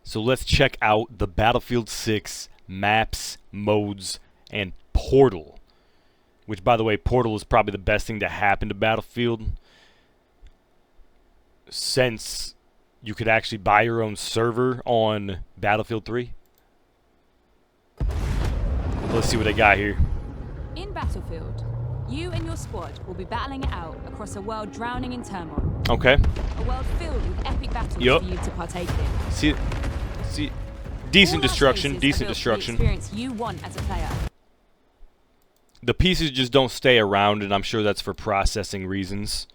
So let's check out the Battlefield 6 maps, modes, and Portal. Which, by the way, Portal is probably the best thing to happen to Battlefield, since you could actually buy your own server on Battlefield 3. Let's see what they got here. In Battlefield, you and your squad will be battling it out across a world drowning in turmoil. Okay. A world filled with epic battles for you to partake in. See, decent All our destruction, spaces decent are built for the destruction. experience you want as a player. The pieces just don't stay around, and I'm sure that's for processing reasons.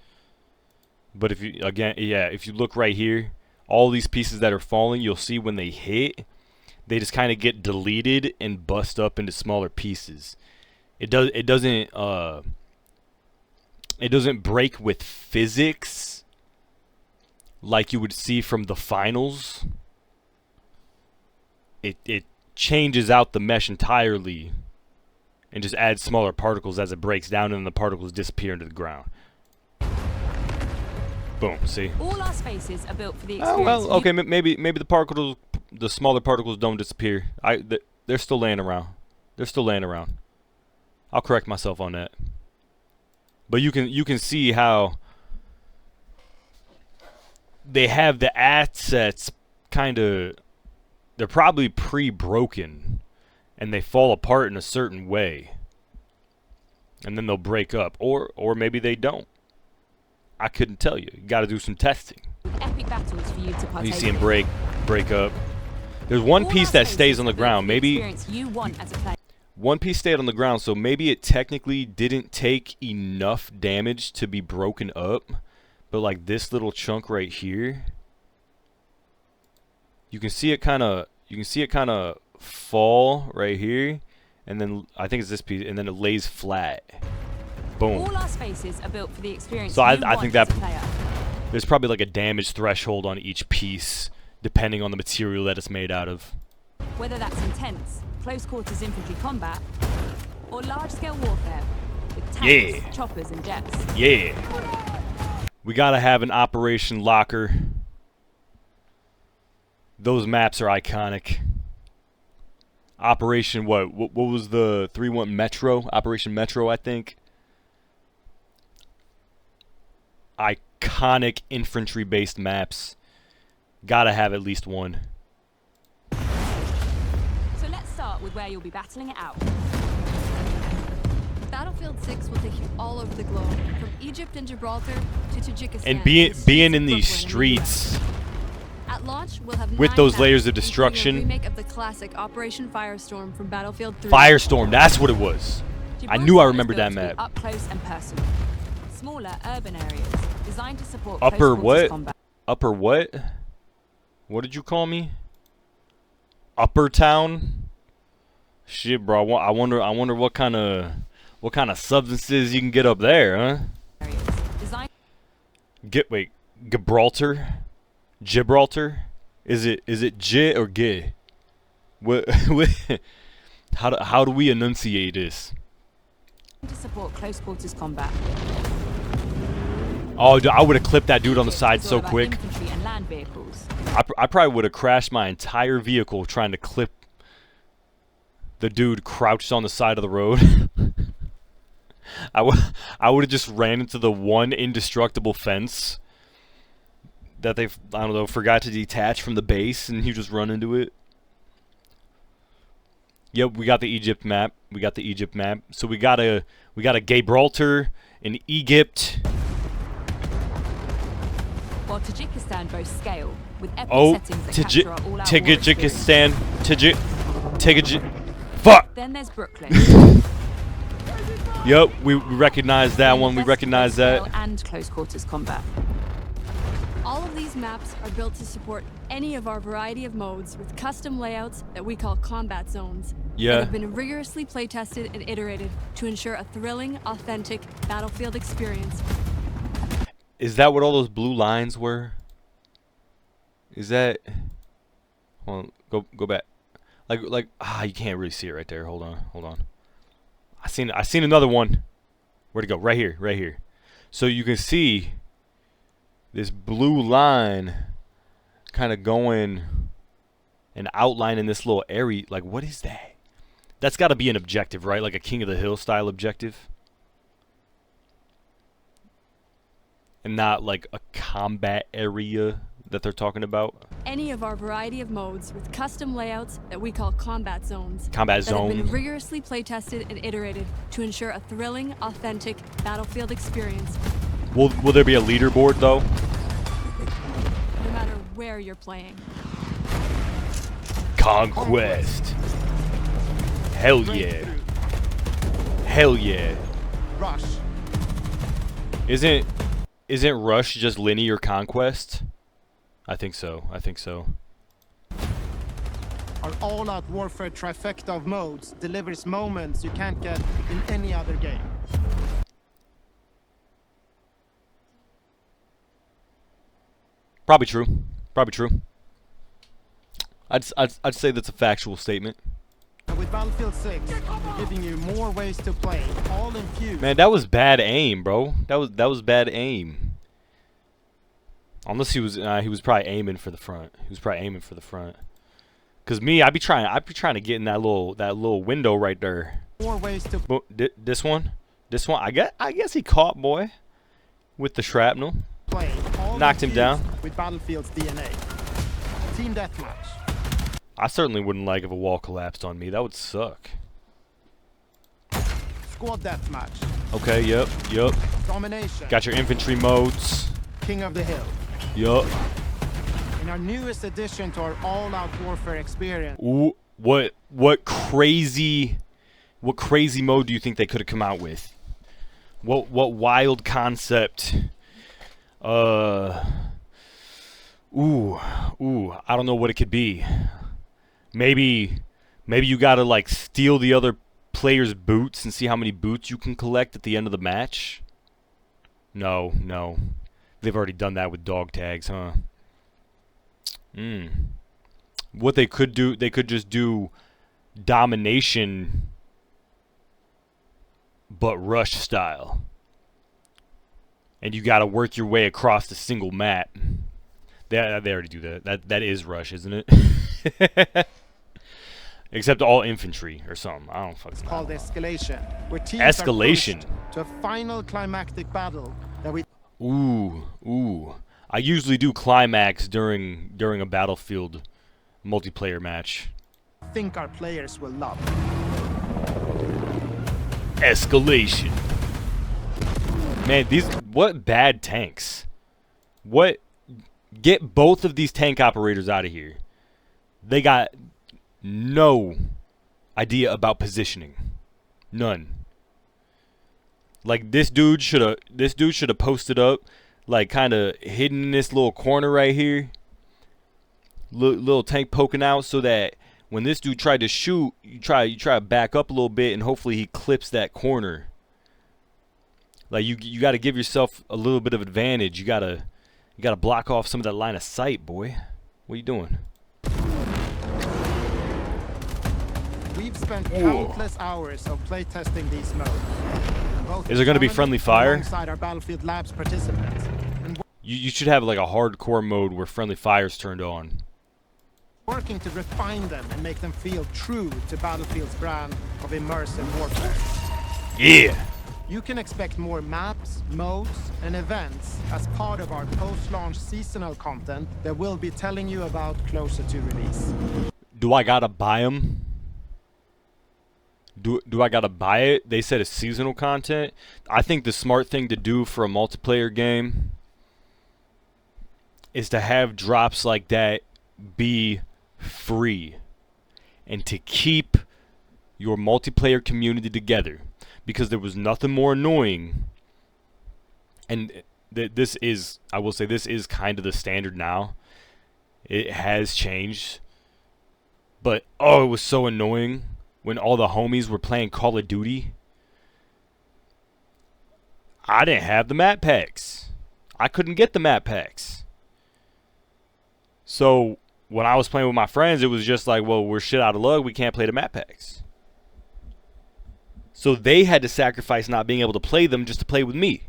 But if you, again, yeah, if you look right here, all these pieces that are falling, you'll see when they hit, they just kind of get deleted and bust up into smaller pieces. It doesn't break with physics like you would see from the finals. It changes out the mesh entirely and just adds smaller particles as it breaks down, and then the particles disappear into the ground. Boom, see? All our spaces are built for the experience. Oh, well, okay, maybe the smaller particles don't disappear. They're still laying around. They're still laying around. I'll correct myself on that. But you can see how they have the assets kind of, they're probably pre-broken, and they fall apart in a certain way, and then they'll break up, or maybe they don't. I couldn't tell you. You got to do some testing. Epic battles for you to partake You see them in. break up. There's one All piece our that spaces stays on the are built ground. for the Maybe experience you want as a player. one piece stayed on the ground, so maybe it technically didn't take enough damage to be broken up. But like this little chunk right here, you can see it kind of fall right here, and then I think it's this piece, and then it lays flat. Boom. All our spaces are built for the experience So you I want think as that a player. there's probably like a damage threshold on each piece, depending on the material that it's made out of. Whether that's intense, close quarters infantry combat, or large scale warfare with tanks, Yeah. choppers, and jets. Yeah. We gotta have an Operation Locker. Those maps are iconic. Operation what was the 3-1 Metro? Operation Metro, I think. Iconic infantry-based maps. Gotta have at least one. So let's start with where you'll be battling it out. Battlefield 6 will take you all over the globe, from Egypt and Gibraltar to Tajikistan. And to the being streets in of these Brooklyn in the US. streets At launch, we'll have with 9 those maps, layers of including destruction. a remake of the classic Operation Firestorm from Battlefield 3. Firestorm, that's what it was. I knew I Gibraltar is remembered built that to be map. Up close and personal. Smaller urban areas designed to support Upper close quarters what? combat. Upper what? What did you call me? Upper Town? Shit, bro. I wonder what kind of substances you can get up there, huh? Areas designed Wait, Gibraltar? Gibraltar? Is it J or G? What? How do we enunciate this? to support close quarters combat. Oh, I would have clipped that dude on the side It's all so about quick. Infantry and land vehicles. I probably would have crashed my entire vehicle trying to clip the dude crouched on the side of the road. I would have just ran into the one indestructible fence that I don't know, forgot to detach from the base, and you just run into it. Yep, we got the Egypt map. So we got a Gibraltar in Egypt. While Tajikistan boasts scale with epic Oh, settings that capture our all-out war experience. Tajikistan. Fuck. Then there's Brooklyn. Yep, we recognize that one. We Best recognize scale that. and close quarters combat. All of these maps are built to support any of our variety of modes with custom layouts that we call combat zones. Yeah. That have been rigorously playtested and iterated to ensure a thrilling, authentic Battlefield experience. Is that what all those blue lines were? Is that? Hold on, go back. Like you can't really see it right there. Hold on. I seen another one. Where'd it go? Right here. So you can see this blue line kind of going an outline in this little area. Like, what is that? That's got to be an objective, right? Like a King of the Hill style objective. And not like a combat area that they're talking about. Any of our variety of modes with custom layouts that we call combat zones. Combat that have been zone. rigorously playtested and iterated to ensure a thrilling, authentic Battlefield experience, Will there be a leaderboard though? no matter where you're playing. Conquest. Hell yeah. Hell yeah. Rush. Isn't Rush just linear conquest? I think so. I think so. Our all-out warfare trifecta of modes delivers moments you can't get in any other game. Probably true. Probably true. I'd say that's a factual statement. And with Battlefield 6, we're giving you more ways to play, all infused. Man, that was bad aim, bro. That was bad aim. Unless he was probably aiming for the front. He was probably aiming for the front. Cause me, I'd be trying to get in that little window right there. More ways to This one. I guess he caught boy with the shrapnel. play, all Knocked him down. infused with Battlefield's DNA. Team deathmatch. I certainly wouldn't like if a wall collapsed on me. That would suck. Squad deathmatch. Okay, yep. Domination. Got your infantry modes. King of the Hill. Yup. In our newest addition to our all-out warfare experience, Ooh, what crazy mode do you think they could have come out with? What wild concept? Ooh, I don't know what it could be. Maybe you gotta like steal the other player's boots and see how many boots you can collect at the end of the match. No. They've already done that with dog tags, huh? What they could do, they could just do domination, but Rush style. And you gotta work your way across the single map. They already do that. That is Rush, isn't it? Except all infantry or something. I don't fucking know. called Escalation, where teams Escalation. are pushed to a final climactic battle that we Ooh. I usually do climax during a Battlefield multiplayer match. think our players will love. Escalation. Man, what bad tanks. Get both of these tank operators out of here. They got no idea about positioning. None. Like this dude should have posted up, like kind of hidden in this little corner right here. Little tank poking out so that when this dude tried to shoot, you try to back up a little bit and hopefully he clips that corner. Like you got to give yourself a little bit of advantage. You got to block off some of that line of sight, boy. What are you doing? We've spent countless hours of playtesting these modes. Is there gonna be friendly fire? Alongside our Battlefield Labs participants. And You should have like a hardcore mode where friendly fire's turned on. working to refine them and make them feel true to Battlefield's brand of immersive warfare. Yeah. You can expect more maps, modes, and events as part of our post-launch seasonal content that we'll be telling you about closer to release. Do I gotta buy them? Do I gotta buy it? They said it's seasonal content. I think the smart thing to do for a multiplayer game is to have drops like that be free and to keep your multiplayer community together, because there was nothing more annoying, and this is, I will say, this is kind of the standard now. It has changed, but oh, it was so annoying when all the homies were playing Call of Duty. I didn't have the map packs. I couldn't get the map packs. So when I was playing with my friends, it was just like, well, we're shit out of luck. We can't play the map packs. So they had to sacrifice not being able to play them just to play with me.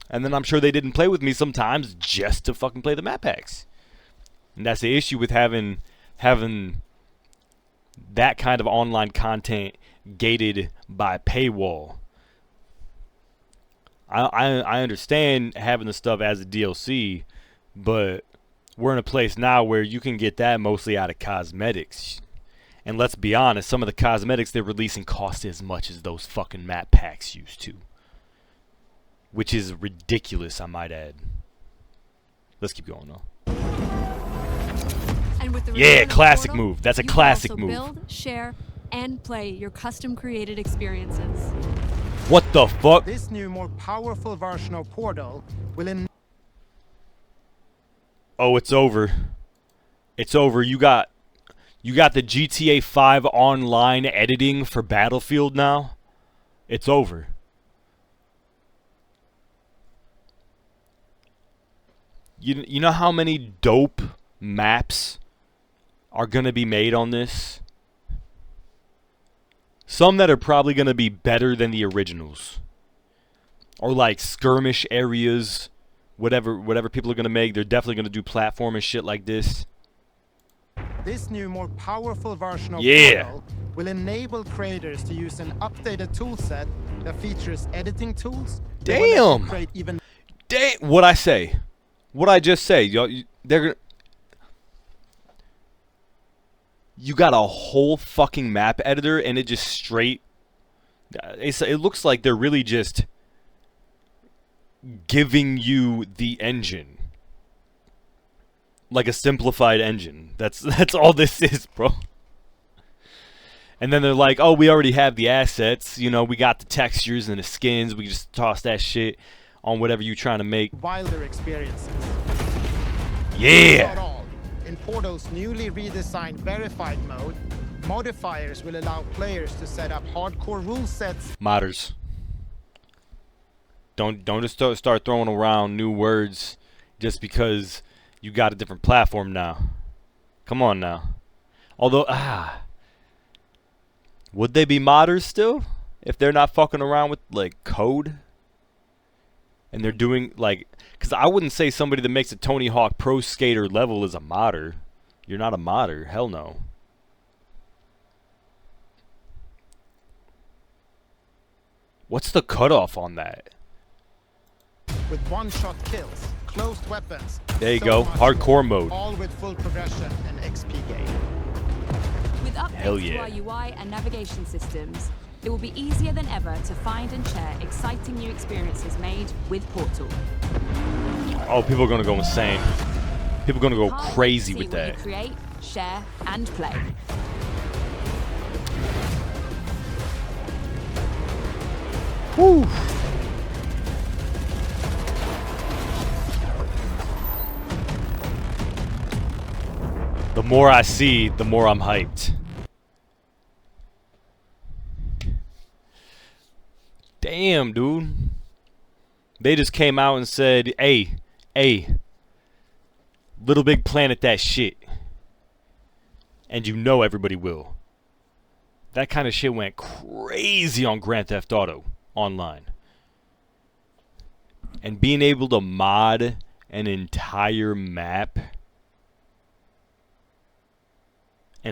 And then I'm sure they didn't play with me sometimes just to fucking play the map packs. And that's the issue with having that kind of online content gated by paywall. I understand having the stuff as a DLC, but we're in a place now where you can get that mostly out of cosmetics. And let's be honest, some of the cosmetics they're releasing cost as much as those fucking map packs used to. Which is ridiculous, I might add. Let's keep going though. And with the Yeah, return of classic Portal, move. That's a you can classic also move. Build, share, and play your custom-created experiences. What the fuck? This new, more powerful version of Portal will Oh, it's over. It's over. You got the GTA 5 online editing for Battlefield now. It's over. You know how many dope maps are going to be made on this? Some that are probably going to be better than the originals. Or like skirmish areas, whatever people are going to make, they're definitely going to do platform and shit like this. This new, more powerful version of Yeah. Portal will enable creators to use an updated toolset that features editing tools. that will let you Damn. create even What I say? What I just say? They're gonna. You got a whole fucking map editor, and it just straight. It looks like they're really just giving you the engine, like a simplified engine. That's all this is, bro. And then they're like, "Oh, we already have the assets. You know, we got the textures and the skins. We just toss that shit on whatever you're trying to make." wilder experiences. Yeah. Not all. In Portal's newly redesigned verified mode, modifiers will allow players to set up hardcore rule sets Modders. Don't just start throwing around new words just because you got a different platform now. Come on now. Although, would they be modders still if they're not fucking around with like code? And they're doing like, because I wouldn't say somebody that makes a Tony Hawk Pro Skater level is a modder. You're not a modder. Hell no. What's the cutoff on that? with one-shot kills, closed weapons. There you so go. much Hardcore more, mode. All with full progression and XP gain. With Hell updates yeah. to our UI and navigation systems, it will be easier than ever to find and share exciting new experiences made with Portal. Oh, people are gonna go insane. People are gonna go Can't wait to crazy see with what you that. create, share, and play. Woo. The more I see, the more I'm hyped. Damn, dude. They just came out and said, hey, Little Big Planet that shit. And you know everybody will. That kind of shit went crazy on Grand Theft Auto Online. And being able to mod an entire map. You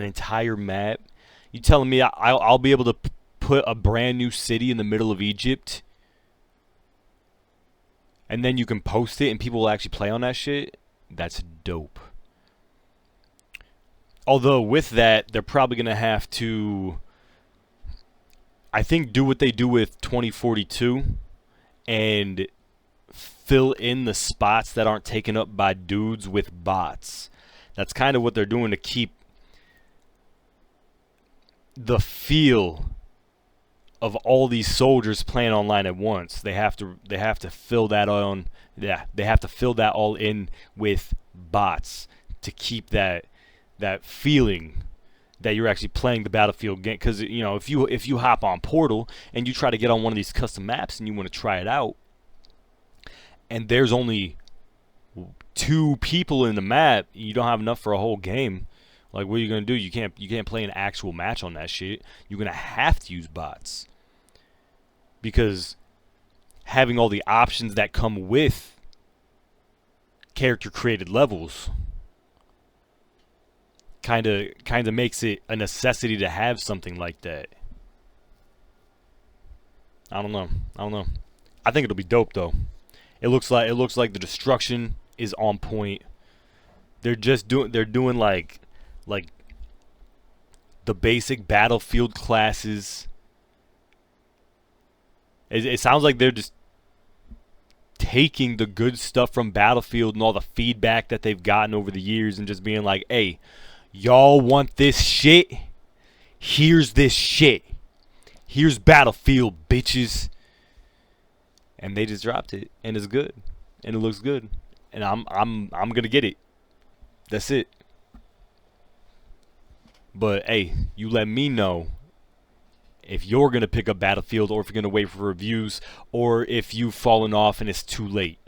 telling me I'll be able to put a brand new city in the middle of Egypt? And then you can post it and people will actually play on that shit? That's dope. Although with that, they're probably going to have to, I think, do what they do with 2042 and fill in the spots that aren't taken up by dudes with bots. That's kind of what they're doing to keep the feel of all these soldiers playing online at once. They have to fill that on. Yeah, they have to fill that all in with bots to keep that feeling that you're actually playing the Battlefield game. Because you know, if you hop on Portal and you try to get on one of these custom maps and you want to try it out, and there's only 2 people in the map, you don't have enough for a whole game. Like, what are you gonna do? You can't play an actual match on that shit. You're gonna have to use bots. Because having all the options that come with character created levels kind of makes it a necessity to have something like that. I don't know. I think it'll be dope though. It looks like the destruction is on point. They're doing like the basic Battlefield classes. It sounds like they're just taking the good stuff from Battlefield and all the feedback that they've gotten over the years and just being like, hey, y'all want this shit? Here's this shit. Here's Battlefield, bitches. And they just dropped it, and it's good, and it looks good, and I'm gonna get it. That's it. But hey, you let me know if you're gonna pick up Battlefield, or if you're gonna wait for reviews, or if you've fallen off and it's too late.